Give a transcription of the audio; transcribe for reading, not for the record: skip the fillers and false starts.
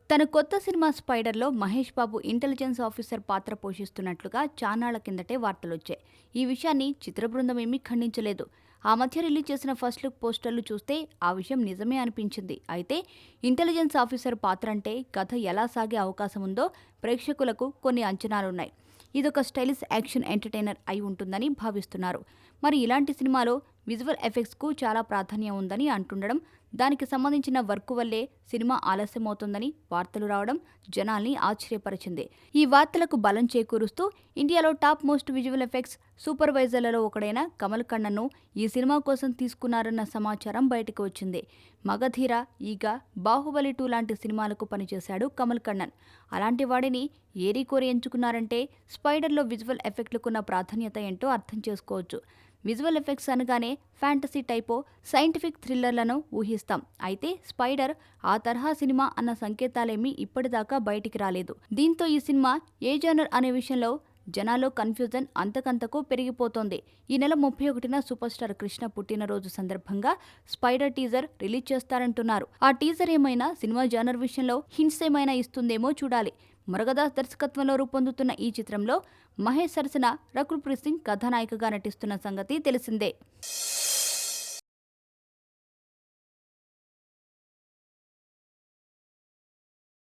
తన కొత్త cinema 'స్పైడర్'లో Mahesh Babu intelligence officer పాత్ర పోషిస్తున్నట్లుగా చాన్నాళ్ల కిందటే వార్తలొచ్చాయి. ఈ విషయాన్ని చిత్ర బృందం ఏమీ ఖండించలేదు. ఆ మధ్య రిలీజ్ చేసిన ఫస్ట్ లుక్ పోస్టర్లు చూస్తే ఆ విషయం నిజమే అనిపించింది. అయితే ఇంటెలిజెన్స్ ఆఫీసర్ పాత్ర అంటే కథ ఎలా సాగే అవకాశం ఉందో ప్రేక్షకులకు కొన్ని అంచనాలున్నాయి. ఇదొక స్టైలిష్ యాక్షన్ ఎంటర్టైనర్ అయి ఉంటుందని భావిస్తున్నారు. మరి ఇలాంటి సినిమాలో విజువల్ ఎఫెక్ట్స్కు చాలా ప్రాధాన్యం ఉందని అంటుండడం, దానికి సంబంధించిన వర్క్ వల్లే సినిమా ఆలస్యమవుతోందని వార్తలు రావడం జనాల్ని ఆశ్చర్యపరిచింది. ఈ వార్తలకు బలం చేకూరుస్తూ ఇండియాలో టాప్ మోస్ట్ విజువల్ ఎఫెక్ట్స్ సూపర్వైజర్లలో ఒకడైన కమల్ కన్నన్ను ఈ సినిమా కోసం తీసుకున్నారన్న సమాచారం బయటకు వచ్చింది. మగధీర, ఈగ, బాహుబలి 2 లాంటి సినిమాలకు పనిచేశాడు కమల్ కన్నన్. అలాంటి వాడిని ఏరికోరి ఎంచుకున్నారంటే స్పైడర్లో విజువల్ ఎఫెక్ట్లకున్న ప్రాధాన్యత ఏంటో అర్థం చేసుకోవచ్చు. విజువల్ ఎఫెక్ట్స్ అనగానే ఫ్యాంటసీ టైపో సైంటిఫిక్ థ్రిల్లర్లను ఊహిస్తాం. అయితే స్పైడర్ ఆ తరహా సినిమా అన్న సంకేతాలేమీ ఇప్పటిదాకా బయటికి రాలేదు. దీంతో ఈ సినిమా ఏ జానర్ అనే విషయంలో జనాల్లో కన్ఫ్యూజన్ అంతకంతకు పెరిగిపోతోంది. ఈ నెల 31న సూపర్ స్టార్ కృష్ణ పుట్టినరోజు సందర్భంగా స్పైడర్ టీజర్ రిలీజ్ చేస్తారంటున్నారు. ఆ టీజర్ ఏమైనా సినిమా జానర్ విషయంలో హింట్స్ ఏమైనా ఇస్తుందేమో చూడాలి. మురుగదాస్ దర్శకత్వంలో రూపొందుతున్న ఈ చిత్రంలో మహేష్ సరసన రకుల్ ప్రీత్ సింగ్ కథానాయికగా నటిస్తున్న సంగతి తెలిసిందే.